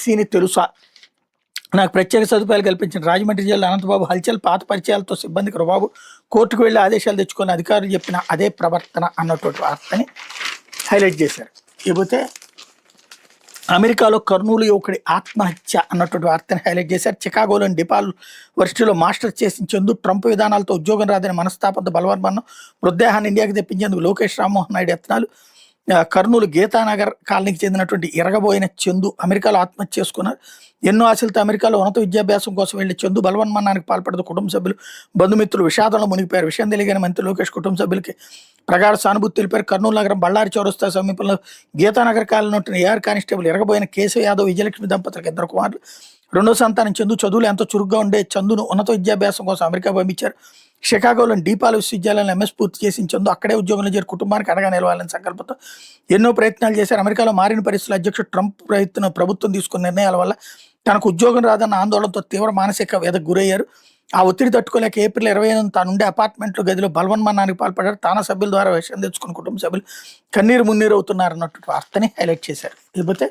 ఎస్సీని తెలుసా, నాకు ప్రత్యేక సదుపాయాలు కల్పించిన రాజమండ్రి జిల్లా అనంతబాబు హల్చల్ పాత పరిచయాలతో సిబ్బందికి రుబాబు, కోర్టుకు వెళ్లి ఆదేశాలు తెచ్చుకొని అధికారులు చెప్పిన అదే ప్రవర్తన అన్నటువంటి వార్తని హైలైట్ చేశారు. ఇకపోతే అమెరికాలో కర్నూలు యువకుడి ఆత్మహత్య అన్నటువంటి వార్తని హైలైట్ చేశారు. చికాగోలోని డిపాల్ వర్సిటీలో మాస్టర్స్ చేసిన చందు ట్రంప్ విధానాలతో ఉద్యోగం రాదని మనస్తాపంతో బలవర్మను మృతదేహాన్ని ఇండియాకి తెప్పించేందుకు లోకేష్ రామ్మోహన్ నాయుడు యత్నాలు. కర్నూలు గీతానగర్ కాలనీకి చెందినటువంటి ఎరగబోయిన చందు అమెరికాలో ఆత్మహత్య చేసుకున్నారు. ఎన్నో ఆశలతో అమెరికాలో ఉన్నత విద్యాభ్యాసం కోసం వెళ్లి చందు బలవన్మరణానికి పాల్పడదు కుటుంబ సభ్యులు, బంధుమిత్రులు విషాదంలో మునిగిపోయారు. విషయం తెలియని మంత్రి లోకేష్ కుటుంబ సభ్యులకి ప్రగాఢ సానుభూతి తెలిపారు. కర్నూలు నగరం బళ్ళారి చౌరస్తా సమీపంలో గీతానగర్ కాలనీ ఉంటున్న ఏఆర్ కానిస్టేబుల్ ఎరగబోయిన కేశవ యాదవ్, విజయలక్ష్మి దంపతులకు 2 కుమారులు. రెండో సంతానం చందు. చదువులు ఎంతో చురుగ్గా ఉండే చందును ఉన్నత విద్యాభ్యాసం కోసం అమెరికా పంపించారు. షికాగోలోని డీపాల్ విశ్వవిద్యాలయంలో ఎంఎస్ పూర్తి చేసిన చందు అక్కడే ఉద్యోగంలో చేరి కుటుంబానికి అండగా నిలవాలని సంకల్పంతో ఎన్నో ప్రయత్నాలు చేశారు. అమెరికాలో మారిన పరిస్థితులు, అధ్యక్షుడు ట్రంప్ ప్రభుత్వం తీసుకున్న నిర్ణయాల వల్ల తనకు ఉద్యోగం రాదన్న ఆందోళనతో తీవ్ర మానసిక వ్యధకు గురయ్యారు. ఆ ఒత్తిడి తట్టుకోలేక ఏప్రిల్ 25 తాను ఉండే అపార్ట్మెంట్లో గదిలో బలవన్మరణానికి పాల్పడ్డారు. తానా సభ్యుల ద్వారా విషయం తెచ్చుకున్న కుటుంబ సభ్యులు కన్నీరు మున్నీరు అవుతున్నారు అన్నట్టు వార్తని హైలైట్ చేశారు. లేకపోతే